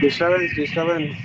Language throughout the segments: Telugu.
Disturbance.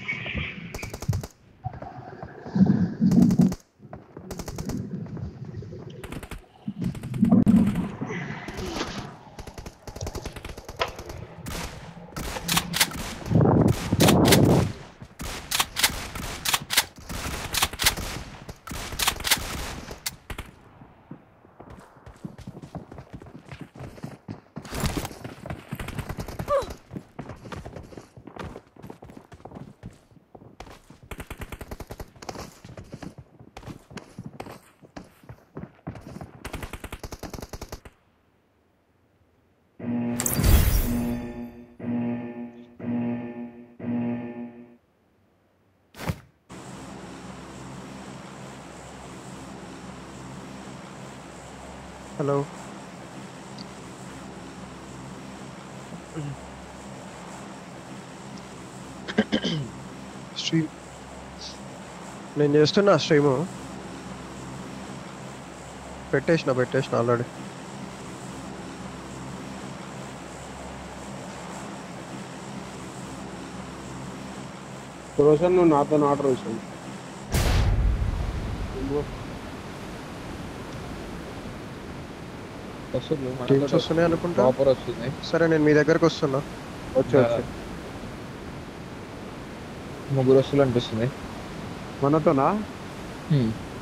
హలో స్ట్రీమ్ నేను చేస్తున్నా స్ట్రీము పెట్టేసిన ఆల్రెడీ. రోషన్ నువ్వు నాతో నాట్ రోషన్. టీమ్స్ వస్తున్నాయి అనుకుంటా. వస్తుంది. సరే నేను మీ దగ్గరకు వస్తున్నా. వచ్చి ముగ్గురు వస్తువులు అనిపిస్తుంది. మనతోనా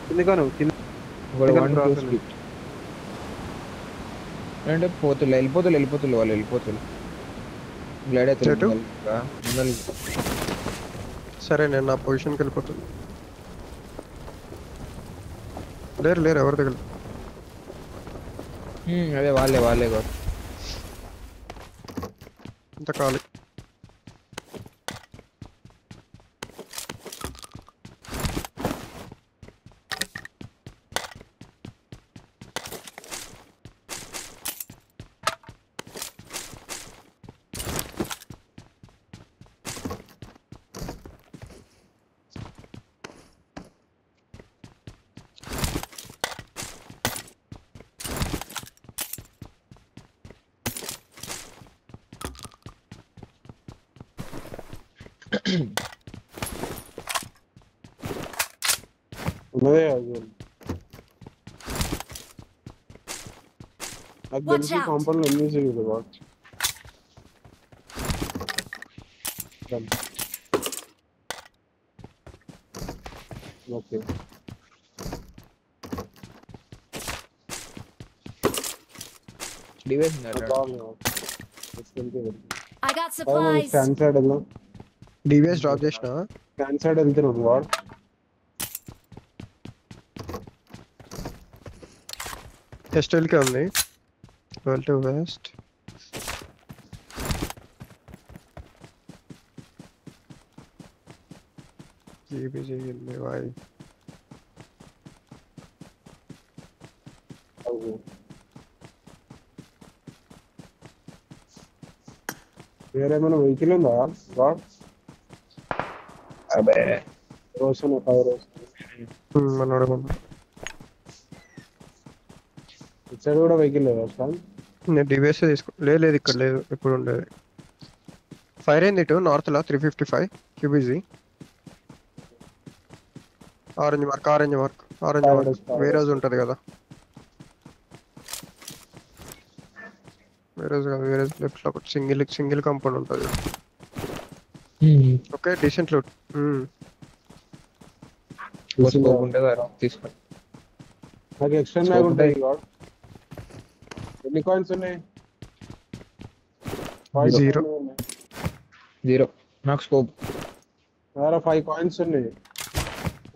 కిందికాను అంటే వెళ్ళిపోతులు వాళ్ళు వెళ్ళిపోతులు గ్లైడ్ అవుతుంది. సరే నేను నా పొజిషన్కి వెళ్ళిపోతున్నా. లేరు ఎవరి దగ్గర. అదే వాళ్ళే కాదు ఇంత ఖాళీ. ఉన్నదే నాకు తెలిసి కాంపౌండ్ లో ఎన్ని చేయదు watch. Okay device I got supplies. DVS drop చేసిన. స్కాన్ సైడ్ వెళ్తున్నాడు వాడు. ఎస్టెల్కే ఉంది. 12 వెస్ట్. జీబీజీ వాయి వేరేమైనా వెహికల్ ఉందా వాడు? అదే రోషన్ మనోడు ఇటు సైడ్ కూడా వెహికల్ లేదా? నేను డివిఎస్ లేదు ఇక్కడ లేదు. ఇప్పుడు ఉండేది ఫైర్ అయింది ఇటు నార్త్ లా 355 క్యూబీజీ. ఆరెంజ్ మార్క్ వేరే రోజు ఉంటుంది కదా. వేరే లెఫ్ట్ లో ఒకటి సింగిల్ కాంపౌండ్ ఉంటుంది. Okay decent loot. తీసుకోండి. నాకు ఎక్స్ట్రా మ్యాగ్ ఉంటాయి. ఎన్ని కాయిన్స్ ఉన్నాయి? 0 నాకు స్కోప్ 5 కాయిన్స్ ఉన్నాయి.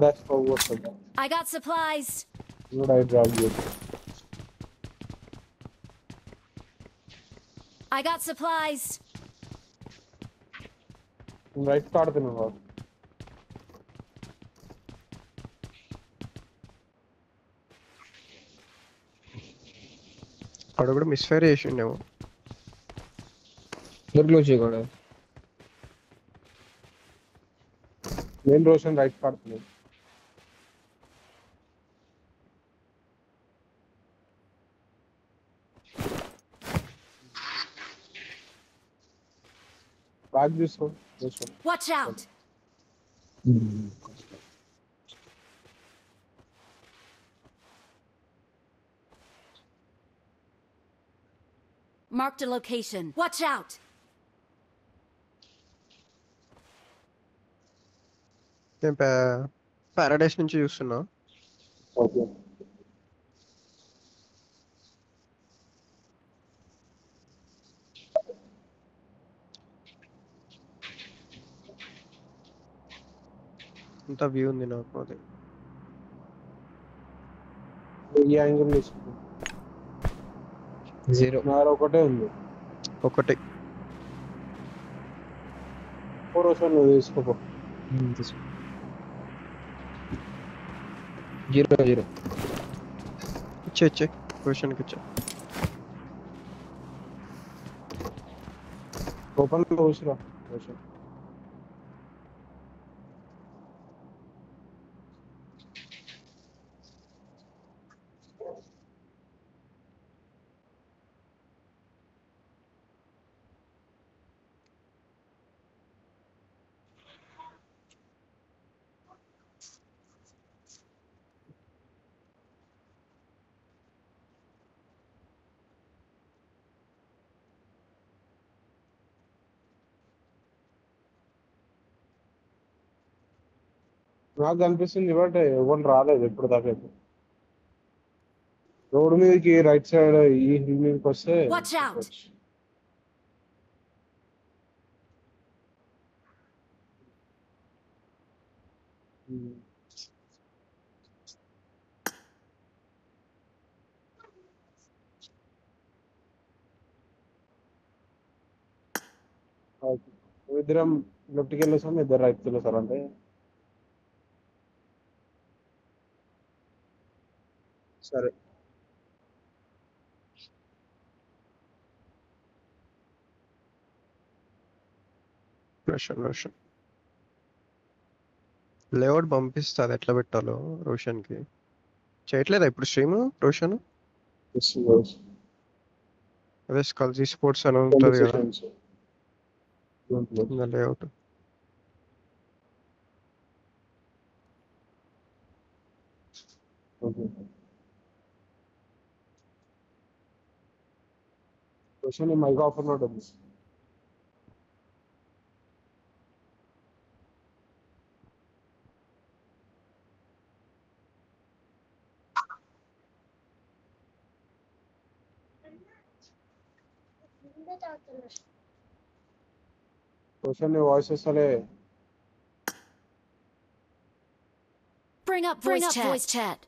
That's for what? I got supplies. Would I drop you? I got supplies. Right card the number. అక్కడ కూడా మిస్ఫైర్ చేసిండేమో. చేయకూడదు. నేను రోషన్ రైట్ పడుతున్నాను. బ్యాగ్ తీసుకో తీసుకో. Watch out! Marked a location. Watch out! నేను పారాడైస్ నుంచి చూస్తున్నా. ఓకే అంత వ్యూ ఉంది నాకు. అది ఈ యాంగిల్ తీసుకో. 0. నాలో ఒకటే ఉంది. ఒకటి 4 వస్తాను నువ్వు తీసుకోపో. తీసుకో. 0. ఇచ్చే క్వశ్చన్కి ఇచ్చే. ఓపెన్ లో కూర్చురా. నాకు కనిపిస్తుంది బట్ ఎవరు రాలేదు ఇప్పుడు దాకా. రోడ్ మీదకి రైట్ సైడ్ ఈ హిల్ మీదకి వస్తే Watch out. ఇద్దరం లెఫ్ట్కి వెళ్ళేసాం, ఇద్దరు రైట్కి వెళ్ళేసారు అంటే. సరే రోషన్ లేఅవుట్ పంపిస్తా, అది ఎట్లా పెట్టాలో రోషన్కి. చేయట్లేదా ఇప్పుడు స్ట్రీమ్ రోషన్? అదే స్కల్జీ స్పోర్ట్స్ అని ఉంటుంది కదా layout. Question mic offer note ఉంది. క్వశ్చన్ వాయిస్ వస్తలే. Bring up voice chat.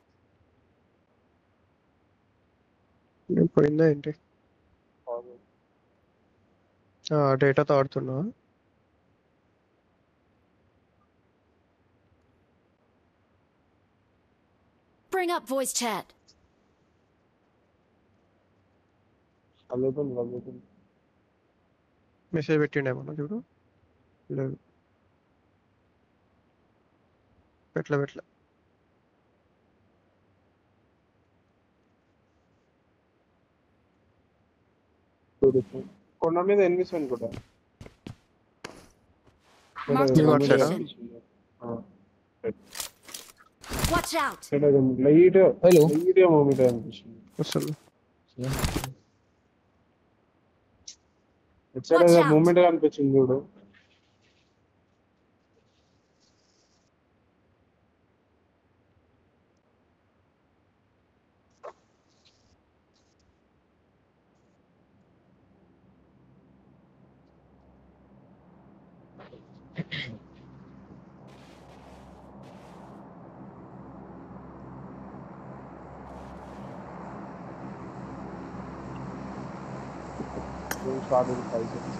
పోయిందా ఏంటి? డేటాతో ఆడుతున్నా. Bring up voice chat. Message పెట్టిండేమన్నా చూడు. లేదు పెట్టలే. కొండ మీద ఎనిమిస్ అనుకుంటా. Marked a మాట్లాడా? location. Watch out! Light Hello. Moment అనిపిస్తుంది. వస్తుంది. ఇటు సైడ్ Watch out. మూమెంట్ అనిపించింది చూడు. Start in 5 seconds.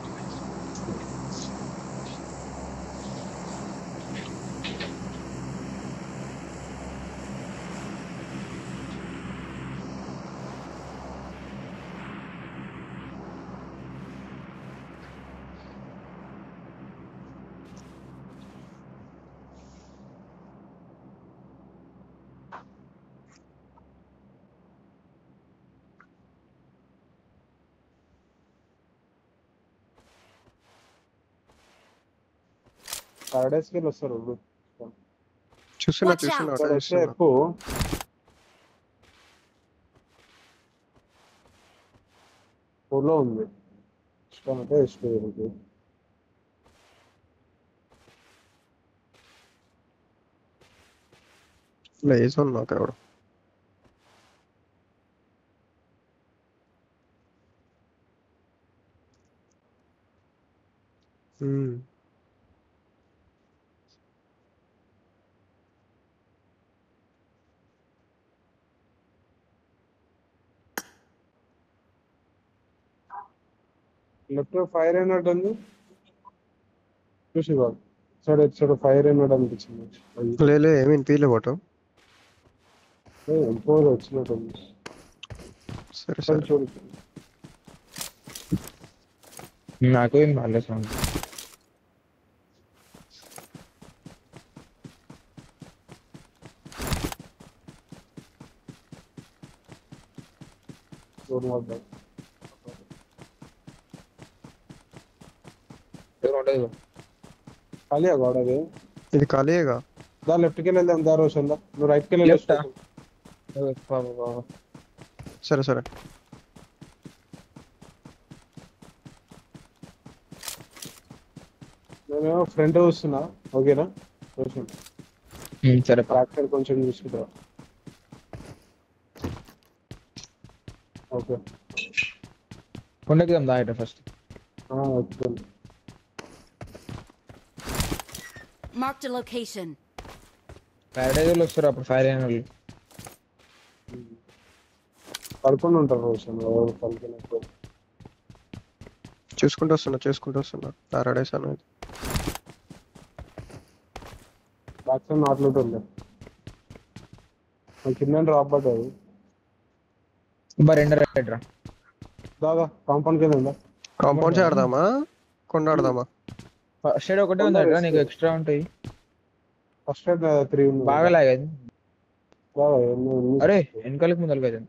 సాటర్డేస్కి వెళ్ళి వస్తారు ఇప్పుడు. చూస్తున్నా Watch చూస్తున్నా out. ఇక్కడ అటు వస్తే చూస్తున్నా. ఎక్కువ ఫోన్లో ఉంది. ఇష్టం అంటే ఇష్టం. లేజ్ ఉన్నాక ఎవడు లెఫ్ట్ ఫైర్ అయినట్టు ఉంది చూసి కాదు సైడ్ ఫైర్ అయినట్టు అనిపించింది. లేలే ఏమి వినిపించలే వాటు. ఎంపో వచ్చినట్టు ఉంది. సరే సరే సరే చూడు. నాకు ఏం బాగాలేదు సౌండ్. చూడు వద్దా. ఖాళీ గోడ అది. ఇది ఖాళీయేగా. దా లెఫ్ట్కి వెళ్దాం. దా రోషన్ దా. నువ్వు రైట్కి వెళ్ళి Left ఆ? సరే సరే నేనేమో ఫ్రంట్ చూస్తున్నా. ఓకేనా రోషన్? సరే బ్యాక్ సైడ్ కొంచెం చూసుకుంటా. ఓకే కొండకిదాం దా first. Okay Marked a location. Paradise వాళ్ళు వస్తారు అప్పుడు ఫైర్ అయిన వాళ్ళు. పడుకొని ఉంటారు రోషన్. ఎవరు పడుకున్నప్పుడు చూసుకుంటూ వస్తున్నా పారాడైస్ అనేది. బ్యాక్ సైడ్ నాట్లుంటే ఉంది. కింద డ్రాప్ పడ్డది. రెండర్ రైడ్ రా. దాదా కాంపౌండ్ కింద ఉందా? కాంపౌండ్ ఆడదామా కొండ ఆడదామా? ఫస్ట్ ఎయిడ్ ఒకటే ఉందా నీకు? ఎక్స్ట్రా ఉంటాయి. ఫస్ట్ ఎయిడ్ 3 ఉంది. బాగా లాగేది. దాదా అరే వెనకాలకి ముందరగా అయితే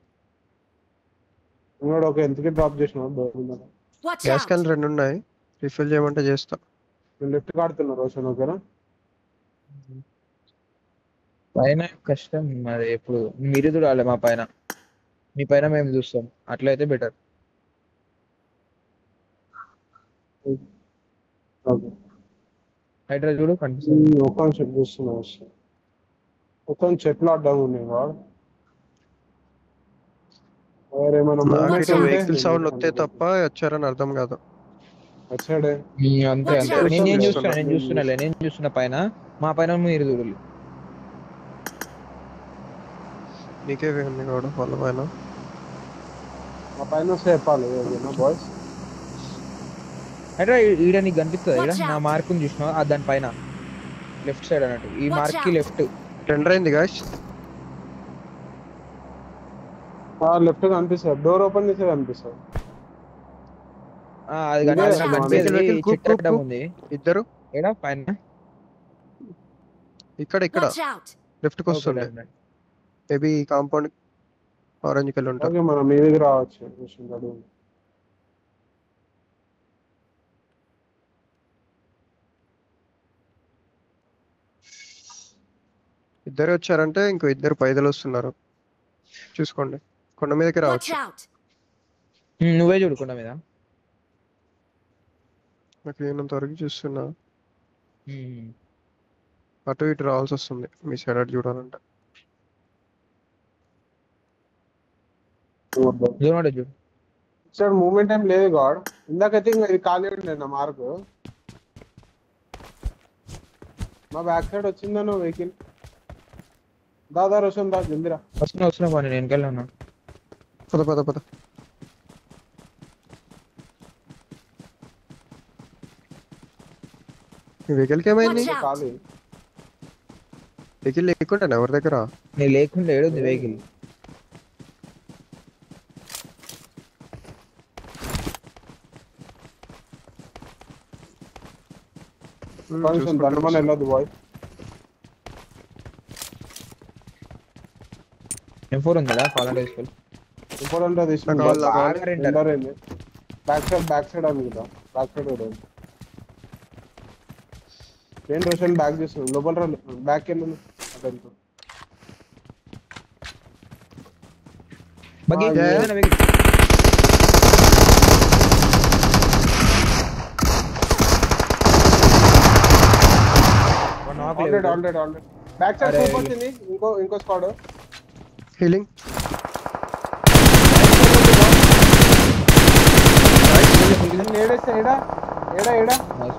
ఒక ఎంతకి డ్రాప్ చేసినావు? Watch gas out. క్యాన్ 2 ఉన్నాయి. రిఫిల్ చేయమంటే చేస్తా. నేను లెఫ్ట్ కాడుతున్నా రోషన్. ఓకేనా? పైన కష్టం మరి. ఎప్పుడు మీరు చూడాలి మా పైన, మీ పైన మేము చూస్తాం. అట్లయితే బెటర్. ఓకే హైడ్రా చూడు కనిపిస్తుంది. ఒక్క నిమిషం చూస్తున్నా. మొత్తం చెట్లు అడ్డం ఉన్నాయి వాడు. ఏమైనా మూమెంట్స్ నాకైతే ఉంటే వెహికల్ సౌండ్ వస్తే తప్ప వచ్చారని అర్థం కాదు. వచ్చాడే. అంతే Watch అంతే. out. నేను చూస్తున్నా పైన. మా పైన మీరు చూడాలి. నీకే ఉంది కూడా వాళ్ళ పైన. మా పైన వస్తే చెప్పాలి. ఓకేనా బాయ్స్? హైడ్రా ఈడ నీకు కనిపిస్తుంది. ఈడ Watch out. నా మార్క్ చూసినా దాని పైన లెఫ్ట్ సైడ్ అన్నట్టు. ఈ Watch మార్క్ కి out. లెఫ్ట్. టెండర్ అయింది గాయస్. లెఫ్ట్ కనిపిస్తుంది. డోర్ ఓపెన్ చేస్తే కనిపిస్తుంది. అది ఇదే కనిపిస్తుంది. వెహికల్ చెట్టు అడ్డం ఉంది. ఇద్దరు ఏడా పైన ఇక్కడ Watch out. లెఫ్ట్ కి వస్తుండే. మేబీ కాంపౌండ్ ఆరెంజ్ కలర్ ఉంటారు. ఓకే మనం మీ దగ్గర రావచ్చు. రోషన్ గాడు. ఇద్దరు వచ్చారంటే ఇంకో ఇద్దరు పైదలు వస్తున్నారు. చూసుకోండి. కొండ మీదకి Watch రావచ్చు. out. నువ్వే చూడుకున్నా మీద. నాకు నేనంత వరకు చూస్తున్నా. అటు ఇటు రావాల్సి వస్తుంది మీ సైడ్ అటు చూడాలంటే. చూడు. సార్ మూమెంట్ ఏం లేదు గాడ్. ఇందాకైతే ఇంకా ఇది ఖాళీ ఉండే నా మార్క్. మా బ్యాక్ సైడ్ వచ్చిందన్న వెహికల్. దాదా రోషన్ దా జల్దిరా. వస్తున్నా పని. నేను వెనకాల ఉన్నా. పద ఈ వెహికల్కి ఏమైంది? Watch out. ఖాళీ. వెహికల్ లేకుంటాను ఎవరి దగ్గర. నేను లేకుండా ఏడుంది వెహికల్. కొంచెం దండమని వెళ్ళొద్దు బాయ్. M4 ఉందా? ఫాలన్ వేసుకోవాలి. ఇంపార్టెంట్ అది బ్యాక్ సైడ్ అని కదా. బ్యాక్ సైడ్ కూడా నేను రోషన్ బ్యాక్ చేస్తున్నాను లోపల బ్యాక్ వెళ్ళి అటెంతో బగ్గి ఆ, ఏదైనా వెహికల్. knock లేదు. ఆల్రెడీ బ్యాక్ సైడ్ అరే, సూప్ వచ్చింది ఇంకో స్క్వాడ్ హీలింగ్ ఏడేస్తా ఏడా Nice.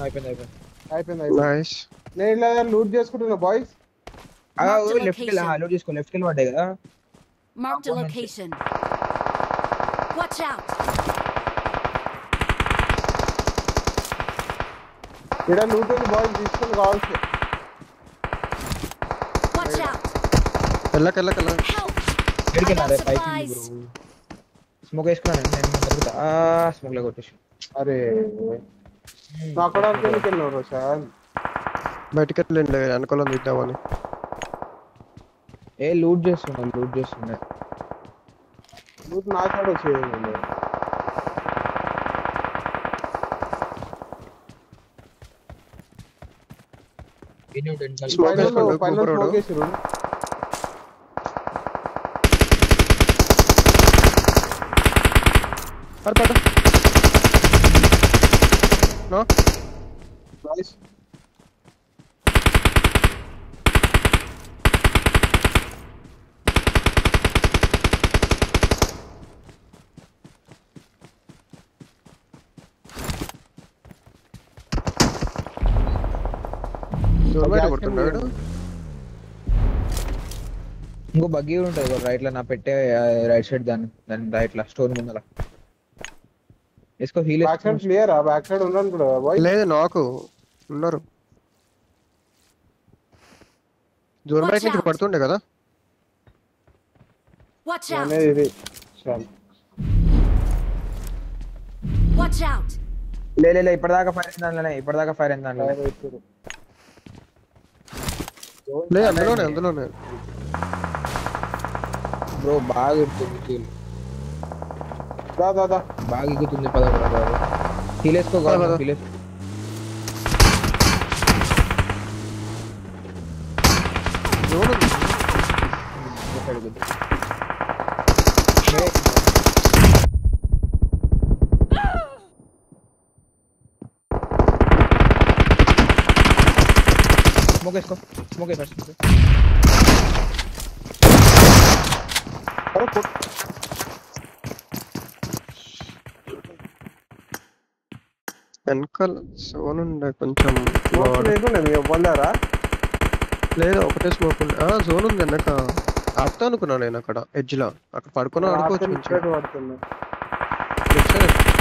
అయిపోయింది. అయిపోయింది నైస్. నేను ఇలా లూట్ చేసుకుంటున్నా బాయ్స్ Marked a లెఫ్ట్ కి వెళ్ళి location. లోడ్ చేసుకో. లెఫ్ట్ కి వెళ్ళి పడ్డాయి కదా. Marked a location. Watch out! ఇక్కడ లూట్ ఉంది బాయ్స్ తీసుకొని కావాల్సి Watch out! వెళ్ళకెళ్ళ Help! ఎక్కడికి వెళ్ళాలి? got పైకి supplies. స్మోక్ వేసుకున్నాను నేను దొరుకుతా. స్మోక్ లో కొట్టేసి. అరే నా అక్కడ వెళ్ళావు రోషన్ బయటికి వెళ్ళండి వెనకాల తీద్దామని. లూట్ చేస్తున్నా. లూట్ నా సైడ్ వచ్చేయండి Smoke వేసుకోండి, పైన Cooper road. స్మోక్ వేసిరు పద నో బాయ్స్ దూరం బయట కొట్టున్నాడు. ఇంకో బగ్గీ ఉంటుంది రైట్ లో నా పెట్టే రైట్ సైడ్ దాని రైట్ లో స్టోర్ ముందర వేసుకో. హీల్ back side clear back side ఉన్నాను కూడా బాయ్స్ లేదు నాకు ఉన్నారు. జోన్ బయట నుంచి పడుతుండే కదా. Watch out! అనేది ఇది చాలు Watch out! లే ఇప్పటిదాకా ఫైర్ అయింది దాంట్లోనే. ఫైర్ వేసిరు లేదు అందులోనే బ్రో బాగా ఎక్కుతుంది kill. దా బాగా ఎక్కుతుంది. హీల్ వేసుకో. పద. హీల్ వేసుకో. జోన్ ఉంది. స్మోక్ వేసుకో. అరే వెనకాల జోన్ ఉండే కొంచెం స్మోక్ లేకుండా మీ పొందారా లేదు ఒకటే స్మోక్ ఉంది. జోన్ ఉంది వెనక. ఆపుతా అనుకున్నా నేను అక్కడ ఎడ్జ్ లో. అక్కడ పడుకున్నా ఆడుకోవచ్చు మంచిగా. పడుతుంది Left side.